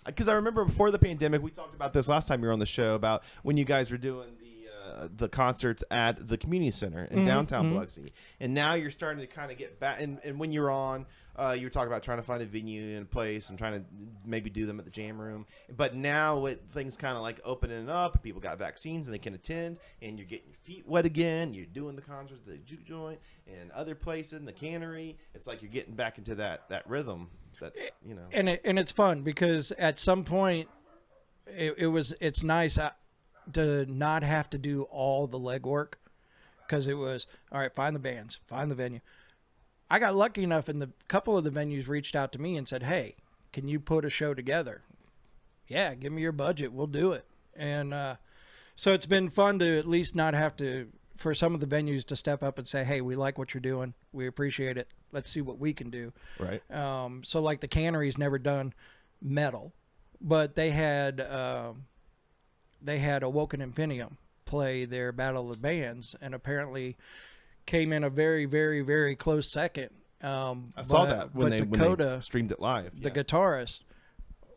S3: Because I remember before the pandemic, we talked about this last time you were on the show about when you guys were doing the concerts at the community center in downtown Biloxi, and now you're starting to kind of get back. And when you're on, you were talking about trying to find a venue and a place and trying to maybe do them at the Jam Room. But now with things kind of opening up, people got vaccines and they can attend, and you're getting your feet wet again. You're doing the concerts at the Juke Joint and other places in the Cannery. It's like you're getting back into that rhythm.
S10: And it's fun because at some point it's nice to not have to do all the legwork, because it was all right, find the bands, find the venue. I got lucky enough, and the couple of the venues reached out to me and said, hey, can you put a show together? Yeah, give me your budget, we'll do it. And so it's been fun to at least not have to, for some of the venues to step up and say, hey, we like what you're doing, we appreciate it, let's see what we can do.
S3: Right.
S10: So like the Cannery's never done metal, but they had Awoken Infinium play their Battle of the Bands, and apparently came in a very, very, very close second.
S3: I saw that when they streamed it live.
S10: The guitarist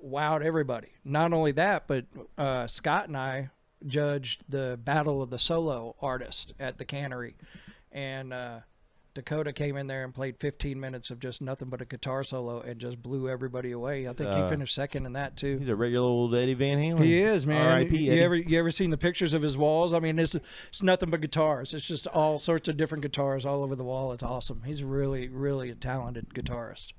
S10: wowed everybody. Not only that, but Scott and I judged the Battle of the Solo Artist at the Cannery, and Dakota came in there and played 15 minutes of just nothing but a guitar solo and just blew everybody away. I think he finished second in that too.
S3: He's a regular old Eddie Van Halen.
S10: He is, man.
S3: R.I.P.
S10: You ever seen the pictures of his walls? I mean, it's nothing but guitars. It's just all sorts of different guitars all over the wall. It's awesome. He's really, really a talented guitarist.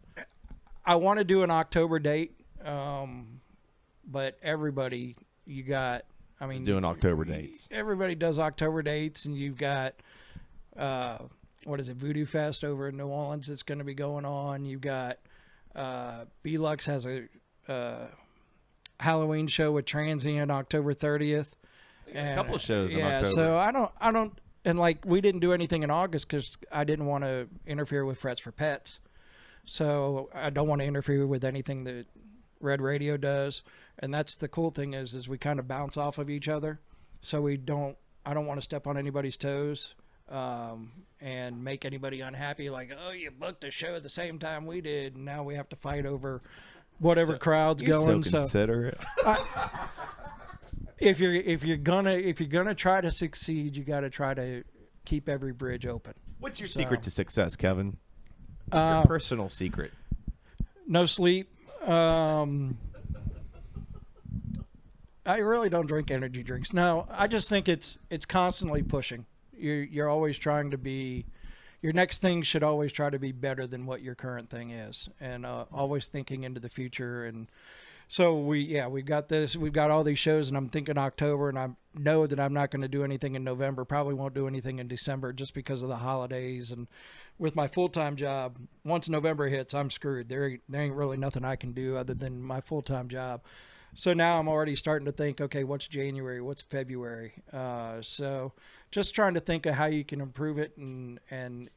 S10: I want to do an October date, but everybody he's
S3: doing October dates.
S10: Everybody does October dates, and you've got what is it, Voodoo Fest over in New Orleans that's going to be going on. You've got B-Lux has a Halloween show with Transient October 30th.
S3: A couple of shows in October.
S10: So I don't, and we didn't do anything in August because I didn't want to interfere with Frets for Pets. So I don't want to interfere with anything that Red Radio does. And that's the cool thing is we kind of bounce off of each other. So I don't want to step on anybody's toes. And make anybody unhappy, like, oh, you booked a show at the same time we did, and now we have to fight over whatever crowd's
S3: You're
S10: going.
S3: so considerate.
S10: If you're gonna try to succeed, you got to try to keep every bridge open.
S3: What's your secret to success, Kevin? What's your personal secret?
S10: No sleep. I really don't drink energy drinks. No, I just think it's constantly pushing. You're always trying to be. Your next thing should always try to be better than what your current thing is, and always thinking into the future. And so we've got this. We've got all these shows, and I'm thinking October, and I know that I'm not going to do anything in November. Probably won't do anything in December just because of the holidays. And with my full-time job, once November hits, I'm screwed. There ain't really nothing I can do other than my full-time job. So now I'm already starting to think, okay, what's January? What's February? So just trying to think of how you can improve it and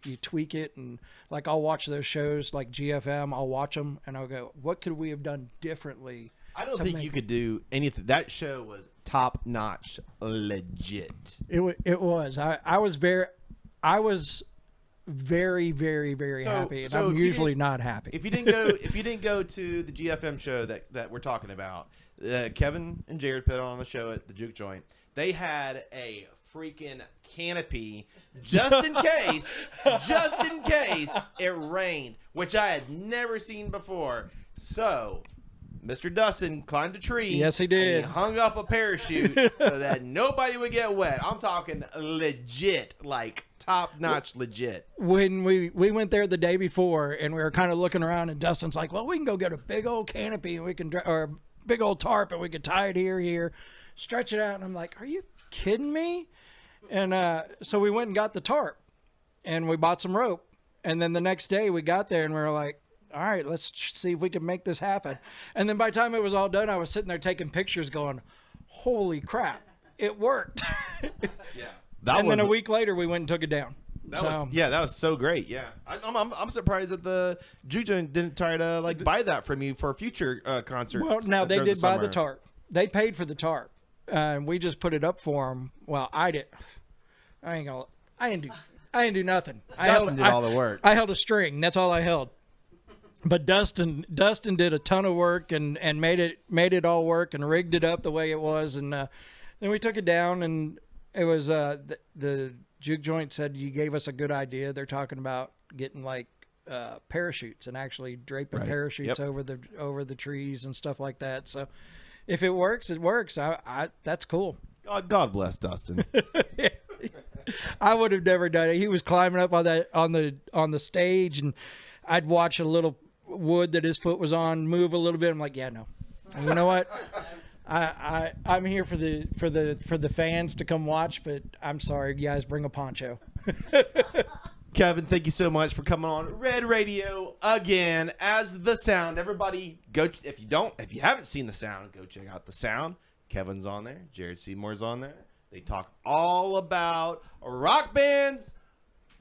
S10: you tweak it. And like I'll watch those shows like GFM, I'll watch them and I'll go, what could we have done differently?
S3: I don't think you could do anything. That show was top notch, legit.
S10: It was. I was very very happy, and I'm usually not happy.
S3: If you didn't go to the GFM show that we're talking about, Kevin and Jared put on the show at the Juke Joint. They had a freaking canopy just in case it rained, which I had never seen before. So Mr. Dustin climbed a tree.
S10: Yes, he did.
S3: And he hung up a parachute so that nobody would get wet. I'm talking legit, like top-notch legit.
S10: When we went there the day before, and we were kind of looking around, and Dustin's like, well, we can go get a big old canopy, and we can, or a big old tarp, and we can tie it here, stretch it out. And I'm like, are you kidding me? And so we went and got the tarp, and we bought some rope. And then the next day we got there, and we were like, all right, let's see if we can make this happen. And then by the time it was all done, I was sitting there taking pictures going, holy crap, it worked.
S3: Yeah.
S10: Then a week later, we went and took it down.
S3: That was so great. Yeah, I'm surprised that the Juju didn't try to buy that from you for a future concert.
S10: Well, now they did buy the tarp. They paid for the tarp, and we just put it up for them. Well, I didn't do nothing.
S3: Dustin did all the work.
S10: I held a string. That's all I held. But Dustin did a ton of work and made it all work and rigged it up the way it was. And then we took it down, and it was the Juke Joint said, you gave us a good idea. They're talking about getting parachutes and actually draping parachutes over the trees and stuff like that. So if it works, it works. That's cool.
S3: God bless Dustin.
S10: I would have never done it. He was climbing up on the stage, and I'd watch a little wood that his foot was on move a little bit. I'm like, yeah, no. And you know what? I'm here for the fans to come watch, but I'm sorry, guys, bring a poncho.
S3: Kevin, thank you so much for coming on Red Radio again as The Sound. Everybody, go if you haven't seen The Sound, go check out The Sound. Kevin's on there. Jared Seymour's on there. They talk all about rock bands,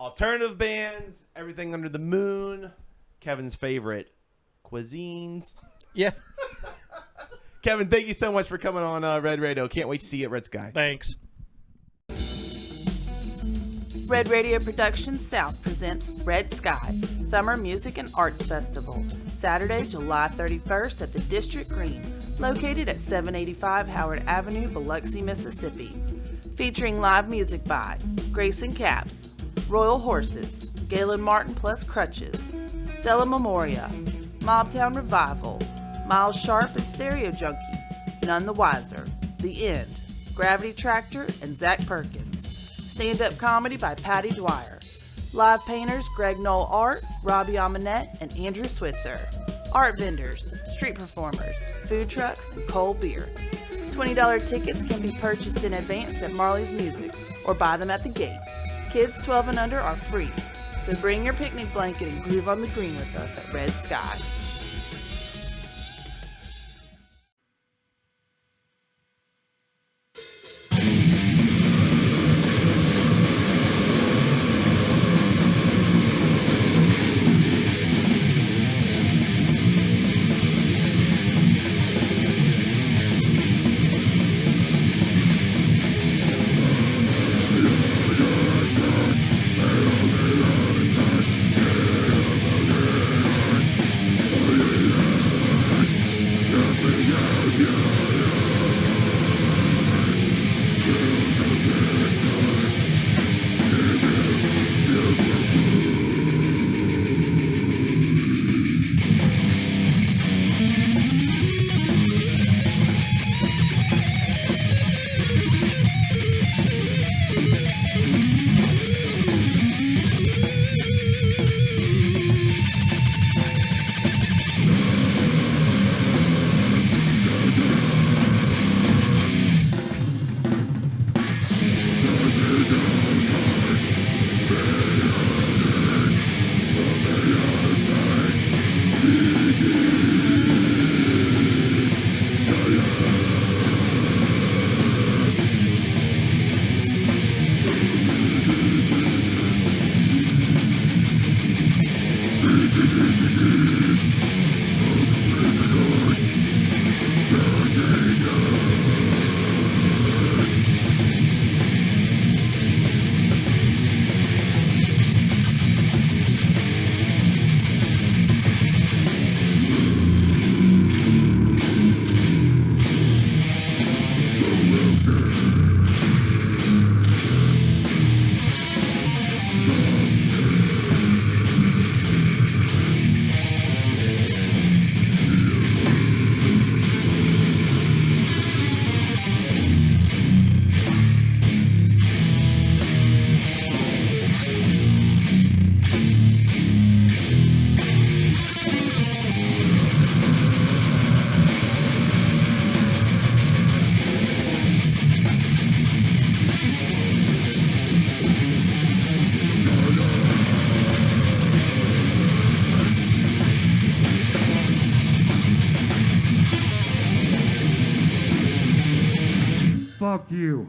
S3: alternative bands, everything under the moon. Kevin's favorite cuisines.
S10: Yeah.
S3: Kevin, thank you so much for coming on Red Radio. Can't wait to see you at Red Sky.
S10: Thanks.
S2: Red Radio Productions South presents Red Sky, Summer Music and Arts Festival, Saturday, July 31st at the District Green, located at 785 Howard Avenue, Biloxi, Mississippi. Featuring live music by Grayson Caps, Royal Horses, Galen Martin plus Crutches, Della Memoria, Mobtown Revival, Miles Sharp and Stereo Junkie, None the Wiser, The End, Gravity Tractor, and Zach Perkins. Stand-up comedy by Patty Dwyer. Live painters Greg Noll Art, Robbie Amonette, and Andrew Switzer. Art vendors, street performers, food trucks, and cold beer. $20 tickets can be purchased in advance at Marley's Music or buy them at the gate. Kids 12 and under are free, so bring your picnic blanket and groove on the green with us at Red Sky.
S1: Fuck you.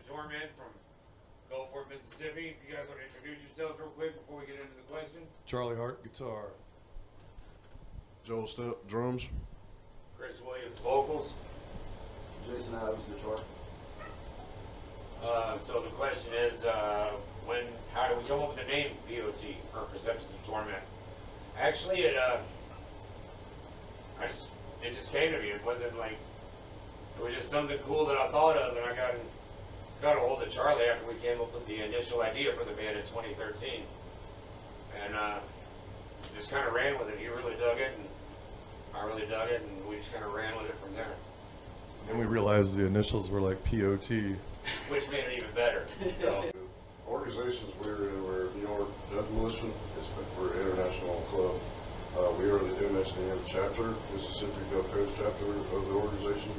S11: Torment from Gulfport, Mississippi. If you guys want to introduce yourselves real quick before we get into the question. Charlie Hart, guitar.
S12: Joel Step, drums.
S13: Chris Williams, vocals.
S14: Jason Adams, guitar.
S13: So the question is, how do we come up with the name POT, or Perceptions of Torment? Actually, it just came to me. It wasn't like, it was just something cool that I thought of, and I got a hold of Charlie after we came up with the initial idea for the band in 2013, and just kind of ran with it. He really dug it, and I really dug it, and we just kind of ran with it from there.
S11: Then we realized the initials were like POT.
S13: Which made it even better. So.
S12: Organizations we're New York Demolition. We're an international club. We are the MSDN chapter, Mississippi Gulf Coast chapter of the organization.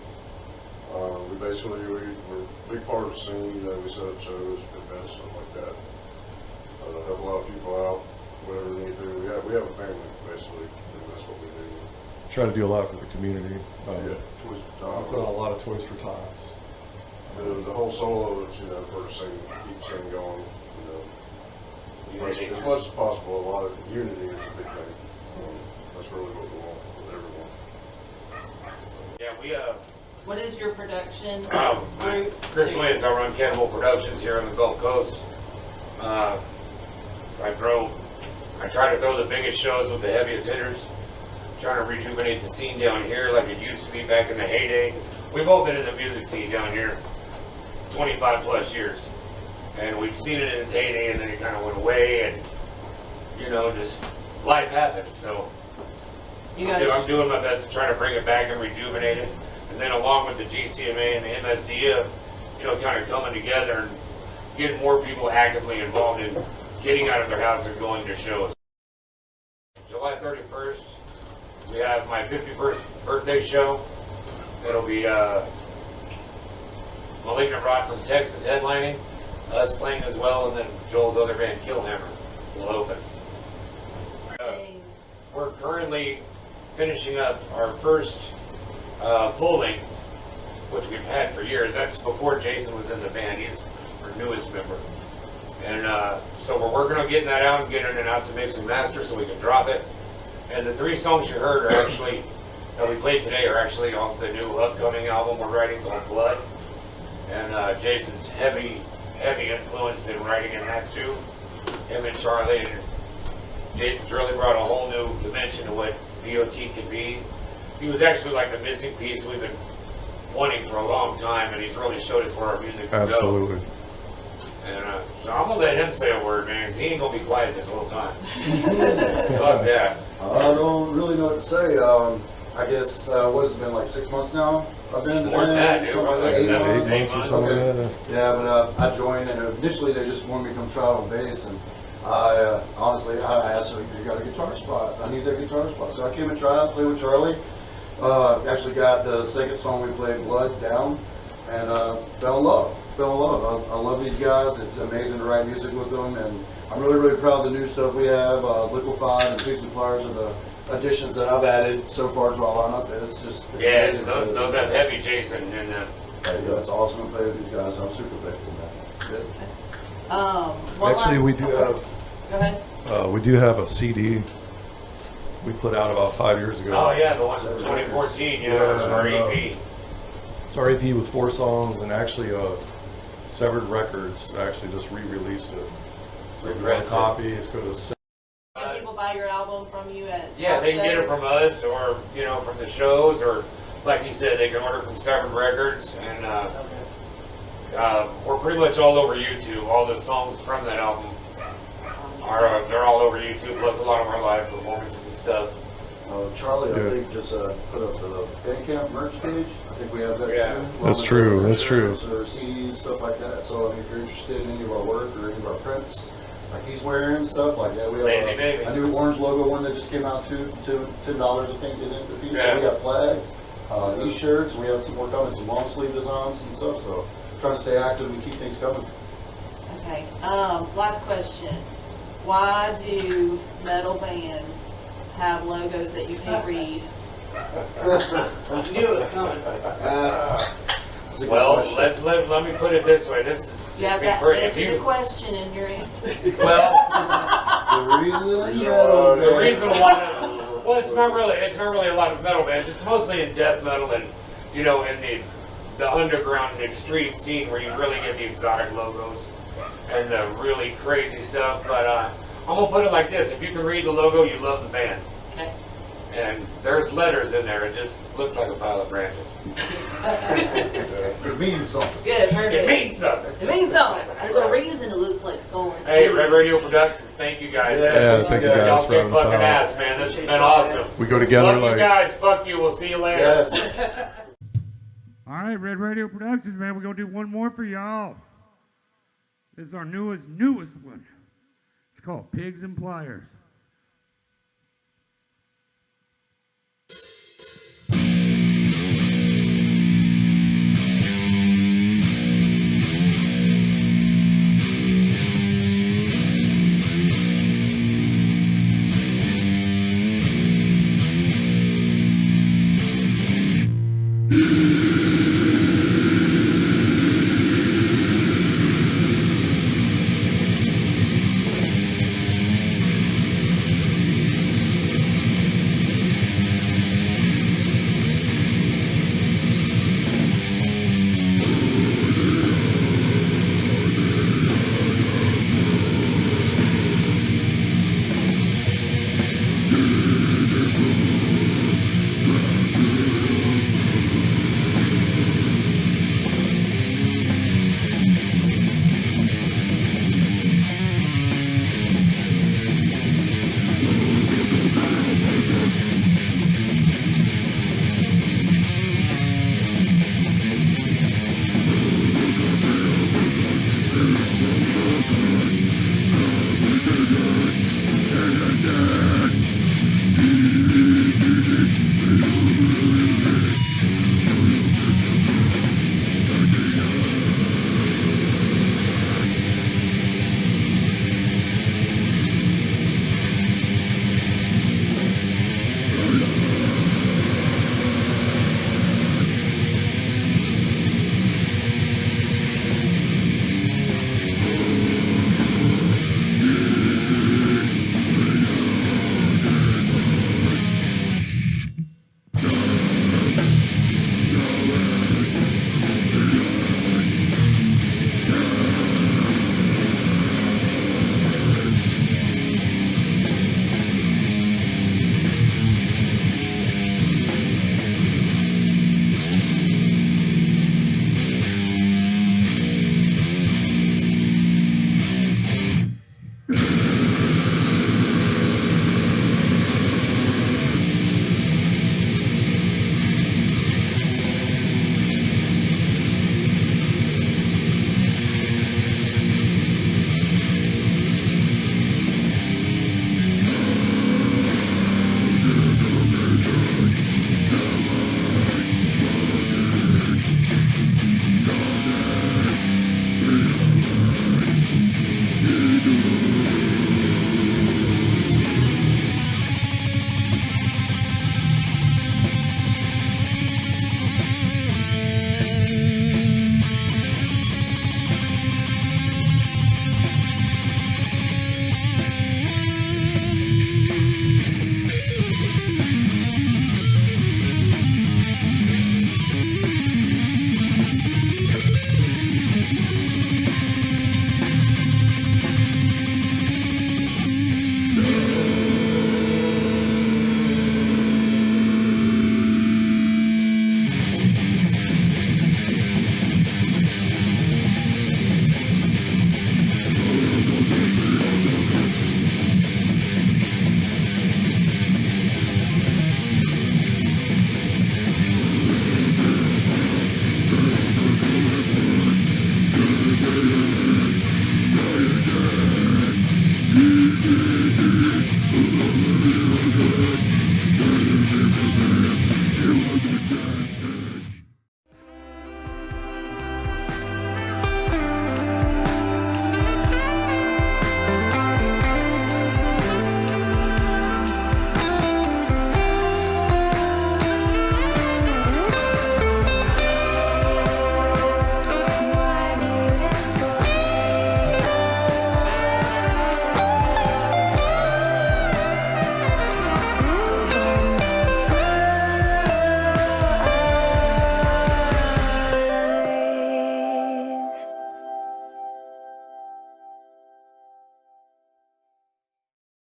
S12: We're a big part of the scene. We set up shows, events, stuff like that. Help a lot of people out, whatever we need to do. We have a family, basically, and that's what we do.
S11: Try to do a lot for the community.
S12: Toys for
S11: I
S12: Tots.
S11: put on a lot of Toys for Tots.
S12: The whole soul of it's, for the scene, keep the scene going, as much as possible. A lot of unity is a big thing. That's really what we want with everyone.
S13: Yeah, we
S2: What is your production group?
S13: Chris Williams, I run Cannibal Productions here on the Gulf Coast. I try to throw the biggest shows with the heaviest hitters. Trying to rejuvenate the scene down here like it used to be back in the heyday. We've all been in the music scene down here 25 plus years, and we've seen it in its heyday, and then it kind of went away, and just life happens. So I'm doing my best to try to bring it back and rejuvenate it, and then along with the GCMA and the MSDF, kind of coming together and getting more people actively involved in getting out of their house and going to shows. July 31st, we have my 51st birthday show. It'll be Malignant Rot from Texas headlining, us playing as well, and then Joel's other band, Killhammer, will open. We're currently finishing up our first full length, which we've had for years. That's before Jason was in the band. He's our newest member. And so we're working on getting that out and getting it out to mix and master so we can drop it. And the 3 songs you heard are actually, that we played today, are actually off the new upcoming album we're writing called Blood. And Jason's heavy influence in writing in that too. Him and Charlie, and Jason's really brought a whole new dimension to what POT can be. He was actually like the missing piece we've been wanting for a long time, and he's really showed us where our music can go.
S11: Absolutely.
S13: And so I'm gonna let him say a word, man, 'cause he ain't gonna be quiet this whole time. Fuck that.
S14: I don't really know what to say. I guess what has it been, like 6 months now? I've been in the
S13: More than
S14: band,
S13: that, dude.
S14: something like
S13: Like
S14: that.
S13: 8 months.
S14: Okay. Yeah, but I joined, and initially they just wanted me to come try out on bass, and I honestly I asked them, "You got a guitar spot? I need that guitar spot." So I came and tried out, played with Charlie. Actually got the second song we played, Blood, down, and fell in love. I love these guys. It's amazing to write music with them, and I'm really proud of the new stuff we have. Liquefied and Pigs and Pliers are the additions that I've added so far to our lineup, and it's amazing.
S13: Those have heavy Jason in them.
S14: Yeah, it's awesome to play with these guys. I'm super thankful, man.
S11: Actually, we do have.
S2: Go ahead.
S11: We do have a CD we put out about 5 years ago.
S13: Oh yeah, the one from 2014. Yeah, it's our EP.
S11: It's our EP with 4 songs, and actually Severed Records actually just re-released it. So if you want a copy, it's go to.
S2: Can people buy your album from you at?
S13: Yeah, they can get it from us, or from the shows, or like you said, they can order from Severed Records, and we're pretty much all over YouTube. All the songs from that album are they're all over YouTube, plus a lot of our live performances and stuff.
S14: Charlie, I think, just put up the Bandcamp merch page. I think we have that too.
S11: That's true. That's true.
S14: Or CDs, stuff like that. So I mean, if you're interested in any of our work or any of our prints, like he's wearing stuff like that, we have a new orange logo one that just came out too, for $10 I think it in for piece.
S13: Yeah.
S14: So we got flags, these shirts. We have some more coming, some long sleeve designs and stuff. So trying to stay active and keep things coming.
S2: Okay. Last question. Why do metal bands have logos that you can't read?
S14: I knew it was coming.
S13: Well, let me put it this way. This is
S2: You have to answer the question in your answer.
S13: Well, The reason why, well, it's not really a lot of metal bands. It's mostly in death metal and, you know, in the underground and extreme scene where you really get the exotic logos and the really crazy stuff. But I'm gonna put it like this: if you can read the logo, you love the band.
S15: Okay.
S13: And there's letters in there. It just looks like a pile of branches.
S14: It means something.
S15: Good, perfect.
S13: It means something.
S15: It means something. There's a reason it looks like thorns.
S13: Hey, Red Radio Productions, thank you guys.
S11: Yeah, thank you guys
S13: Y'all
S11: for
S13: kick
S11: having us
S13: fucking
S11: out.
S13: ass, man. This has been awesome.
S11: We go together
S13: Love
S11: like
S13: you guys. Fuck you. We'll see you later.
S14: Yes.
S1: All right, Red Radio Productions, man. We're going to do one more for y'all. This is our newest one. It's called Pigs and Pliers.